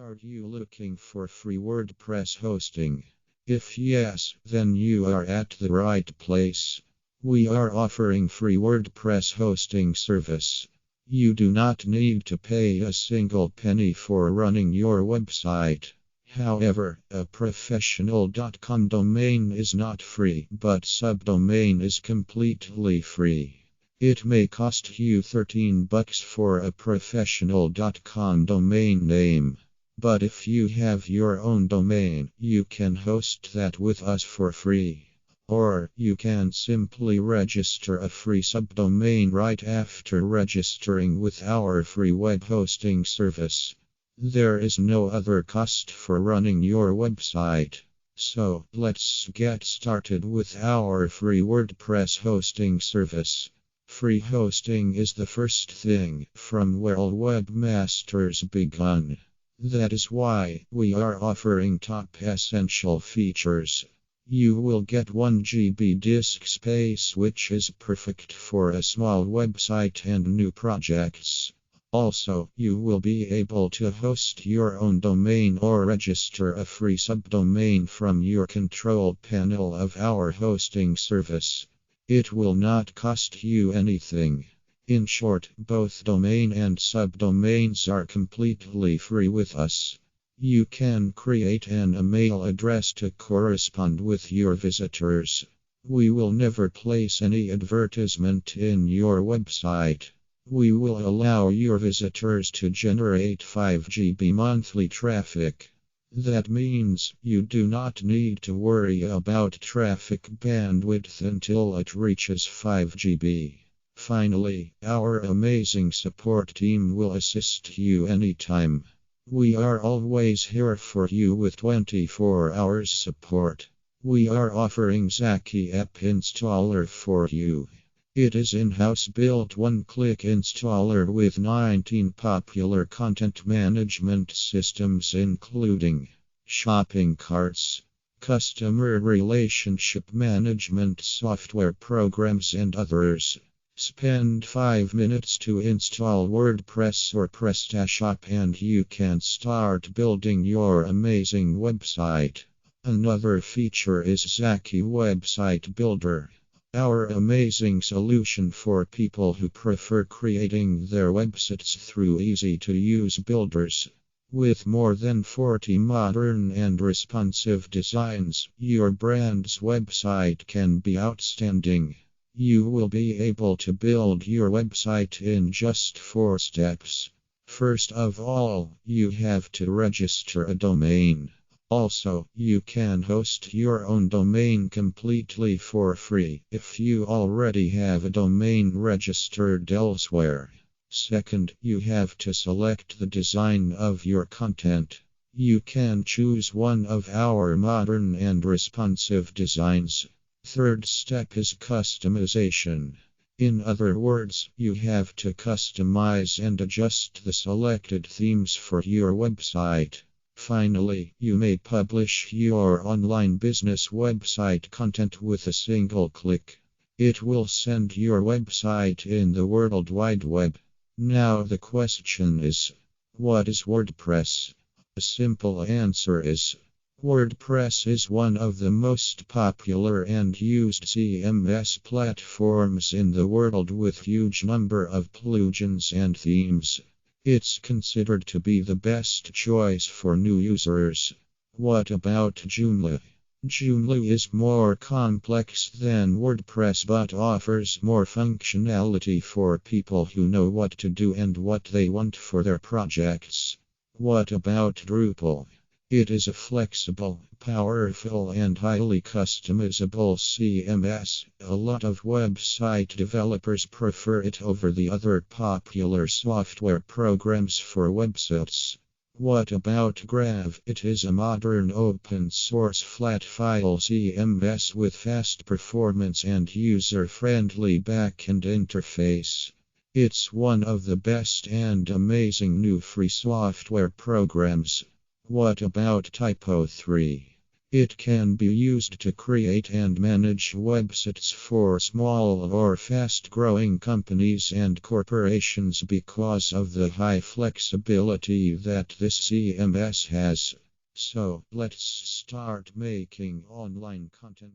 Are you looking for free WordPress hosting? If yes, then you are at the right place. We are offering free WordPress hosting service. You do not need to pay a single penny for running your website. However, a professional.com domain is not free, but subdomain is completely free. It may cost you $13 for a professional.com domain name. But if you have your own domain, you can host that with us for free. Or you can simply register a free subdomain right after registering with our free web hosting service. There is no other cost for running your website. So, let's get started with our free WordPress hosting service. Free hosting is the first thing from where all webmasters begin. That is why we are offering top essential features. You will get 1 GB disk space, which is perfect for a small website and new projects. Also, you will be able to host your own domain or register a free subdomain from your control panel of our hosting service. It will not cost you anything. In short, both domain and subdomains are completely free with us. You can create an email address to correspond with your visitors. We will never place any advertisement in your website. We will allow your visitors to generate 5 GB monthly traffic. That means you do not need to worry about traffic bandwidth until it reaches 5 GB. Finally, our amazing support team will assist you anytime. We are always here for you with 24 hours support. We are offering Hostewp installer for you. It is in-house built one-click installer with 19 popular content management systems including shopping carts, customer relationship management software programs and others. Spend 5 minutes to install WordPress or PrestaShop and you can start building your amazing website. Another feature is Zaki Website Builder, our amazing solution for people who prefer creating their websites through easy-to-use builders. With more than 40 modern and responsive designs, your brand's website can be outstanding. You will be able to build your website in just 4 steps. First of all, you have to register a domain. Also, you can host your own domain completely for free if you already have a domain registered elsewhere. Second, you have to select the design of your content. You can choose one of our modern and responsive designs. Third step is customization. In other words, you have to customize and adjust the selected themes for your website. Finally, you may publish your online business website content with a single click. It will send your website in the World Wide Web. Now the question is, what is WordPress? A simple answer is, WordPress is one of the most popular and used CMS platforms in the world with huge number of plugins and themes. It's considered to be the best choice for new users. What about Joomla? Joomla is more complex than WordPress but offers more functionality for people who know what to do and what they want for their projects. What about Drupal? It is a flexible, powerful, and highly customizable CMS. A lot of website developers prefer it over the other popular software programs for websites. What about Grav? It is a modern open-source flat-file CMS with fast performance and user-friendly backend interface. It's one of the best and amazing new free software programs. What about Typo 3? It can be used to create and manage websites for small or fast growing companies and corporations because of the high flexibility that this CMS has. So, let's start making online content.